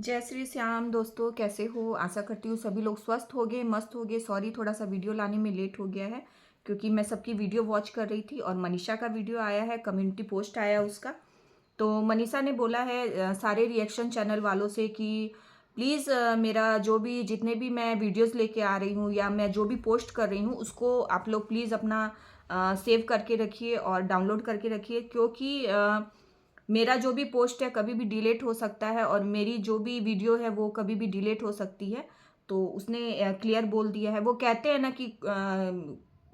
जय श्री श्याम दोस्तों, कैसे हो? आशा करती हूँ सभी लोग स्वस्थ होंगे, मस्त होंगे। सॉरी, थोड़ा सा वीडियो लाने में लेट हो गया है क्योंकि मैं सबकी वीडियो वॉच कर रही थी और मनीषा का वीडियो आया है, कम्युनिटी पोस्ट आया उसका। तो मनीषा ने बोला है सारे रिएक्शन चैनल वालों से कि प्लीज़ मेरा जो भी जितने भी मैं वीडियोस लेके आ रही हूँ या मैं जो भी पोस्ट कर रही हूँ उसको आप लोग प्लीज़ अपना सेव करके रखिए और डाउनलोड करके रखिए, क्योंकि मेरा जो भी पोस्ट है कभी भी डिलीट हो सकता है और मेरी जो भी वीडियो है वो कभी भी डिलीट हो सकती है। तो उसने क्लियर बोल दिया है। वो कहते हैं ना कि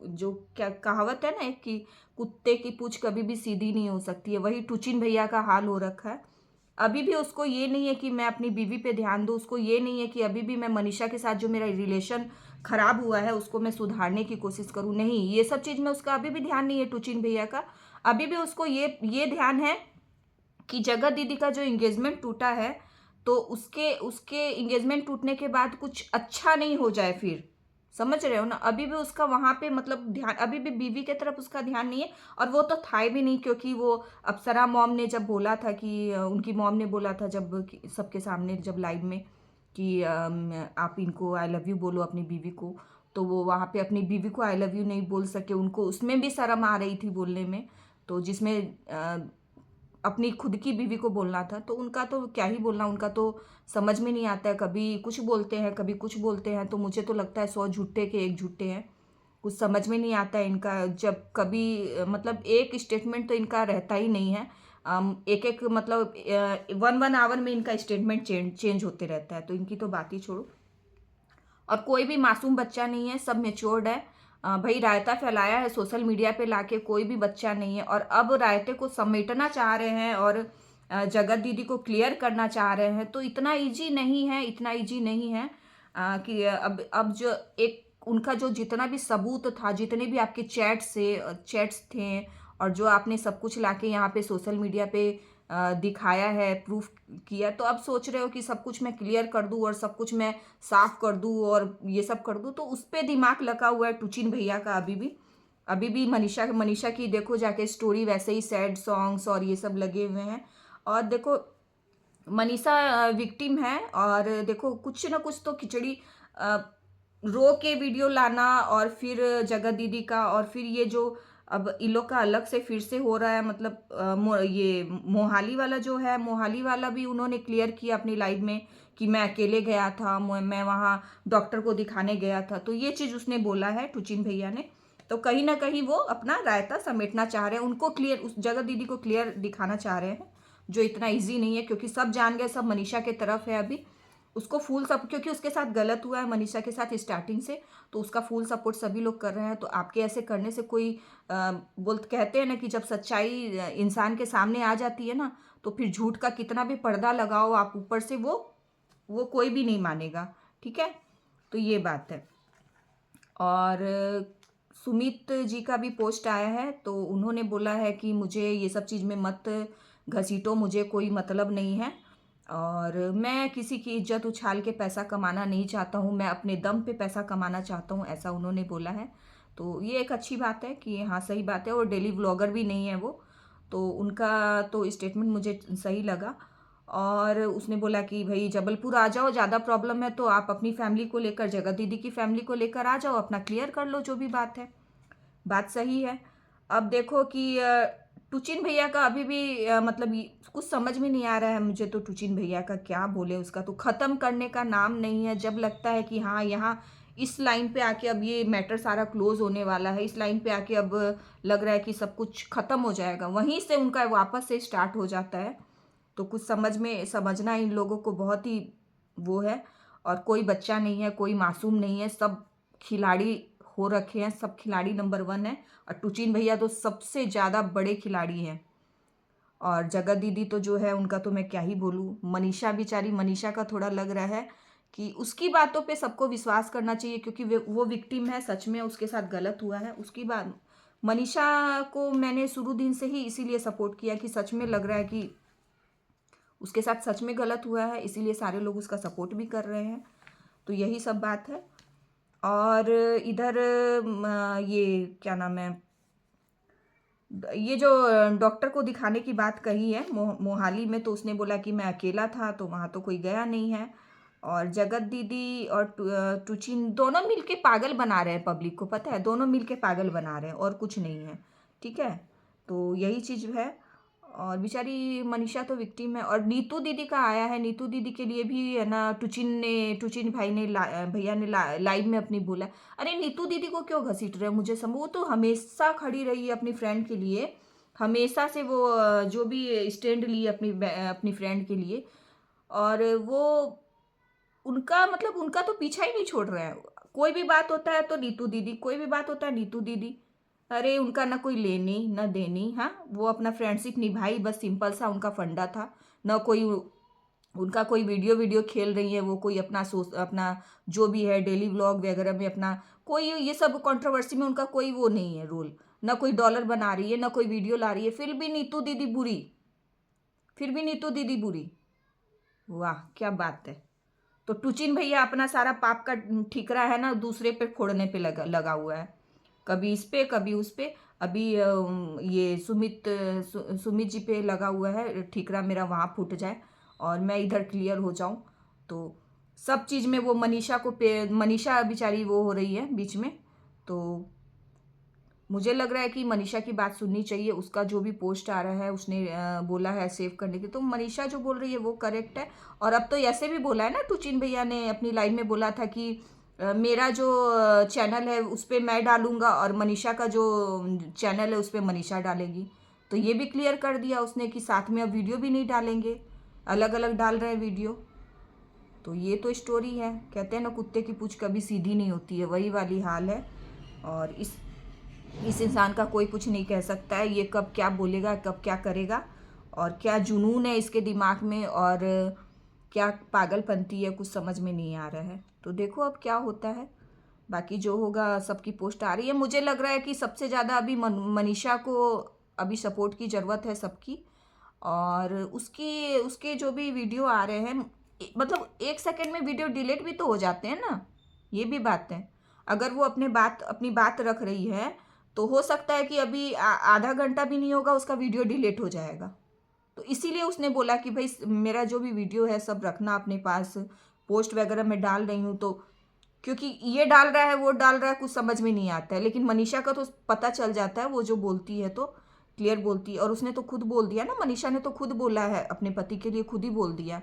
जो क्या कहावत है ना एक, कि कुत्ते की पूंछ कभी भी सीधी नहीं हो सकती है, वही टुचिन भैया का हाल हो रखा है। अभी भी उसको ये नहीं है कि मैं अपनी बीवी पे ध्यान दूँ, उसको ये नहीं है कि अभी भी मैं मनीषा के साथ जो मेरा रिलेशन खराब हुआ है उसको मैं सुधारने की कोशिश करूँ। नहीं, ये सब चीज़ में उसका अभी भी ध्यान नहीं है टुचिन भैया का। अभी भी उसको ये ध्यान है कि जगत दीदी का जो एंगेजमेंट टूटा है, तो उसके उसके एंगेजमेंट टूटने के बाद कुछ अच्छा नहीं हो जाए फिर। समझ रहे हो ना? अभी भी उसका वहाँ पे मतलब ध्यान अभी भी बीवी के तरफ उसका ध्यान नहीं है। और वो तो था भी नहीं, क्योंकि वो अप्सरा मॉम ने जब बोला था कि उनकी मॉम ने बोला था जब सबके सामने जब लाइव में कि आप इनको आई लव यू बोलो अपनी बीवी को, तो वो वहाँ पे अपनी बीवी को आई लव यू नहीं बोल सके, उनको उसमें भी शर्म आ रही थी बोलने में। तो जिसमें अपनी खुद की बीवी को बोलना था, तो उनका तो क्या ही बोलना, उनका तो समझ में नहीं आता है। कभी कुछ बोलते हैं, कभी कुछ बोलते हैं। तो मुझे तो लगता है 100 झूठे के एक झूठे हैं। कुछ समझ में नहीं आता है इनका। जब कभी मतलब एक स्टेटमेंट तो इनका रहता ही नहीं है। एक एक मतलब 1 1 आवर में इनका स्टेटमेंट चेंज चेंज होते रहता है। तो इनकी तो बात ही छोड़ो। और कोई भी मासूम बच्चा नहीं है, सब मैच्योर्ड है। भाई रायता फैलाया है सोशल मीडिया पे लाके, कोई भी बच्चा नहीं है। और अब रायते को समेटना चाह रहे हैं और जगत दीदी को क्लियर करना चाह रहे हैं। तो इतना इजी नहीं है, इतना इजी नहीं है कि अब जो एक उनका जो जितना भी सबूत था, जितने भी आपके चैट्स थे और जो आपने सब कुछ लाके यहाँ पे सोशल मीडिया पे दिखाया है, प्रूफ किया, तो अब सोच रहे हो कि सब कुछ मैं क्लियर कर दूं और सब कुछ मैं साफ कर दूं और ये सब कर दूं। तो उस पे दिमाग लगा हुआ है टुचिन भैया का अभी भी मनीषा मनीषा की देखो जाके स्टोरी, वैसे ही सैड सॉन्ग्स और ये सब लगे हुए हैं। और देखो मनीषा विक्टिम है और देखो कुछ ना कुछ तो खिचड़ी अ, रो के वीडियो लाना और फिर जगत दीदी का, और फिर ये जो अब इन लोग का अलग से फिर से हो रहा है। मतलब ये मोहाली वाला जो है, मोहाली वाला भी उन्होंने क्लियर किया अपनी लाइव में कि मैं अकेले गया था, मैं वहाँ डॉक्टर को दिखाने गया था। तो ये चीज़ उसने बोला है टुचिन भैया ने। तो कहीं ना कहीं वो अपना रायता समेटना चाह रहे हैं, उनको क्लियर, उस जगत दीदी को क्लियर दिखाना चाह रहे हैं, जो इतना इजी नहीं है। क्योंकि सब जान गए, सब मनीषा के तरफ है अभी। उसको फुल सब, क्योंकि उसके साथ गलत हुआ है मनीषा के साथ स्टार्टिंग से, तो उसका फुल सपोर्ट सभी लोग कर रहे हैं। तो आपके ऐसे करने से कोई बोल कहते हैं ना कि जब सच्चाई इंसान के सामने आ जाती है ना, तो फिर झूठ का कितना भी पर्दा लगाओ आप ऊपर से, वो कोई भी नहीं मानेगा। ठीक है? तो ये बात है। और सुमित जी का भी पोस्ट आया है, तो उन्होंने बोला है कि मुझे ये सब चीज़ में मत घसीटो, मुझे कोई मतलब नहीं है और मैं किसी की इज्जत उछाल के पैसा कमाना नहीं चाहता हूँ, मैं अपने दम पे पैसा कमाना चाहता हूँ, ऐसा उन्होंने बोला है। तो ये एक अच्छी बात है कि हाँ, सही बात है। और डेली व्लॉगर भी नहीं है वो, तो उनका तो स्टेटमेंट मुझे सही लगा। और उसने बोला कि भाई जबलपुर आ जाओ, ज़्यादा प्रॉब्लम है तो आप अपनी फैमिली को लेकर, जगत दीदी की फैमिली को लेकर आ जाओ, अपना क्लियर कर लो जो भी बात है। बात सही है। अब देखो कि टुचिन भैया का अभी भी मतलब कुछ समझ में नहीं आ रहा है मुझे। तो टुचिन भैया का क्या बोले, उसका तो ख़त्म करने का नाम नहीं है। जब लगता है कि हाँ, यहाँ इस लाइन पे आके अब ये मैटर सारा क्लोज होने वाला है, इस लाइन पे आके अब लग रहा है कि सब कुछ ख़त्म हो जाएगा, वहीं से उनका वापस से स्टार्ट हो जाता है। तो कुछ समझना इन लोगों को बहुत ही वो है। और कोई बच्चा नहीं है, कोई मासूम नहीं है, सब खिलाड़ी हो रखे हैं, सब खिलाड़ी नंबर 1 है। और टुचिन भैया तो सबसे ज़्यादा बड़े खिलाड़ी हैं। और जगत दीदी तो जो है उनका तो मैं क्या ही बोलूँ। मनीषा बेचारी, मनीषा का थोड़ा लग रहा है कि उसकी बातों पे सबको विश्वास करना चाहिए, क्योंकि वो विक्टिम है, सच में उसके साथ गलत हुआ है। उसकी बात, मनीषा को मैंने शुरू दिन से ही इसीलिए सपोर्ट किया कि सच में लग रहा है कि उसके साथ सच में गलत हुआ है, इसीलिए सारे लोग उसका सपोर्ट भी कर रहे हैं। तो यही सब बात है। और इधर ये क्या नाम है, ये जो डॉक्टर को दिखाने की बात कही है मोहाली में, तो उसने बोला कि मैं अकेला था तो वहाँ तो कोई गया नहीं है। और जगत दीदी और टुचिन दोनों मिलके पागल बना रहे हैं पब्लिक को, पता है, दोनों मिलके पागल बना रहे हैं और कुछ नहीं है। ठीक है, तो यही चीज़ है। और बेचारी मनीषा तो विक्टिम है। और नीतू दीदी का आया है, नीतू दीदी के लिए भी है ना, टुचिन भाई ने भैया ने लाइव में अपनी बोला। अरे नीतू दीदी को क्यों घसीट रहे हो, मुझे समझ, वो तो हमेशा खड़ी रही है अपनी फ्रेंड के लिए, हमेशा से वो जो भी स्टैंड ली अपनी अपनी फ्रेंड के लिए। और वो उनका मतलब उनका तो पीछा ही नहीं छोड़ रहे हैं। कोई भी बात होता है तो नीतू दीदी, कोई भी बात होता है नीतू दीदी। अरे उनका ना कोई लेनी ना देनी, हाँ, वो अपना फ्रेंडशिप निभाई, बस सिंपल सा उनका फंडा था। ना कोई उनका कोई वीडियो वीडियो खेल रही है वो, कोई अपना जो भी है डेली व्लॉग वगैरह में अपना, कोई ये सब कंट्रोवर्सी में उनका कोई वो नहीं है रोल। ना कोई डॉलर बना रही है, ना कोई वीडियो ला रही है, फिर भी नीतू दीदी बुरी, फिर भी नीतू दीदी बुरी। वाह क्या बात है। तो टुचिन भैया अपना सारा पाप का ठिकरा है ना दूसरे पे फोड़ने पे लगा हुआ है, कभी इस पे कभी उस पे। अभी ये सुमित जी पे लगा हुआ है ठिकरा, मेरा वहाँ फूट जाए और मैं इधर क्लियर हो जाऊँ। तो सब चीज़ में वो मनीषा को मनीषा बेचारी वो हो रही है बीच में। तो मुझे लग रहा है कि मनीषा की बात सुननी चाहिए। उसका जो भी पोस्ट आ रहा है उसने बोला है सेव करने की, तो मनीषा जो बोल रही है वो करेक्ट है। और अब तो ऐसे भी बोला है ना, टुचिन भैया ने अपनी लाइव में बोला था कि मेरा जो चैनल है उस पर मैं डालूंगा और मनीषा का जो चैनल है उस पर मनीषा डालेगी। तो ये भी क्लियर कर दिया उसने कि साथ में अब वीडियो भी नहीं डालेंगे, अलग अलग डाल रहे हैं वीडियो। तो ये तो स्टोरी है, कहते हैं ना कुत्ते की पूंछ कभी सीधी नहीं होती है, वही वाली हाल है। और इस इंसान का कोई कुछ नहीं कह सकता है, ये कब क्या बोलेगा कब क्या करेगा, और क्या जुनून है इसके दिमाग में, और क्या पागलपंती है, कुछ समझ में नहीं आ रहा है। तो देखो अब क्या होता है, बाकी जो होगा। सबकी पोस्ट आ रही है, मुझे लग रहा है कि सबसे ज़्यादा अभी मनीषा को अभी सपोर्ट की ज़रूरत है सबकी। और उसकी उसके जो भी वीडियो आ रहे हैं, मतलब 1 सेकंड में वीडियो डिलीट भी तो हो जाते हैं ना, ये भी बात है। अगर वो अपनी बात रख रही है तो हो सकता है कि अभी आधा घंटा भी नहीं होगा उसका वीडियो डिलीट हो जाएगा। तो इसीलिए उसने बोला कि भाई मेरा जो भी वीडियो है सब रखना अपने पास, पोस्ट वगैरह में डाल रही हूँ तो, क्योंकि ये डाल रहा है वो डाल रहा है कुछ समझ में नहीं आता है। लेकिन मनीषा का तो पता चल जाता है, वो जो बोलती है तो क्लियर बोलती है। और उसने तो खुद बोल दिया ना, मनीषा ने तो खुद बोला है, अपने पति के लिए खुद ही बोल दिया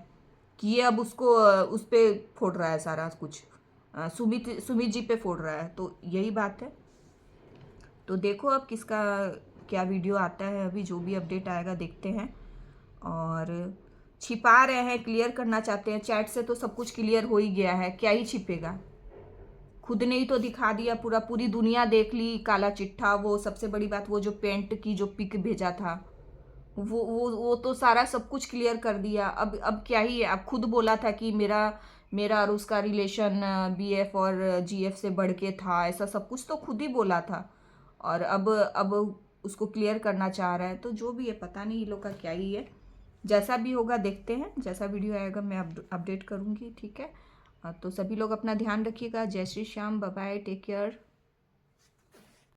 कि ये अब उसको उस पर फोड़ रहा है सारा कुछ, सुमित जी पे फोड़ रहा है। तो यही बात है। तो देखो अब किसका क्या वीडियो आता है, अभी जो भी अपडेट आएगा देखते हैं। और छिपा रहे हैं, क्लियर करना चाहते हैं, चैट से तो सब कुछ क्लियर हो ही गया है, क्या ही छिपेगा। खुद ने ही तो दिखा दिया, पूरी दुनिया देख ली काला चिट्ठा। वो सबसे बड़ी बात, वो जो पेंट की जो पिक भेजा था, वो तो सारा सब कुछ क्लियर कर दिया। अब क्या ही है, अब खुद बोला था कि मेरा और उसका रिलेशन बीएफ और जीएफ से बढ़ के था, ऐसा सब कुछ तो खुद ही बोला था। और अब उसको क्लियर करना चाह रहा है। तो जो भी है पता नहीं ये लोग का क्या ही है, जैसा भी होगा देखते हैं, जैसा वीडियो आएगा मैं अपडेट करूँगी। ठीक है, तो सभी लोग अपना ध्यान रखिएगा। जय Shri Shyam, bye bye, take care.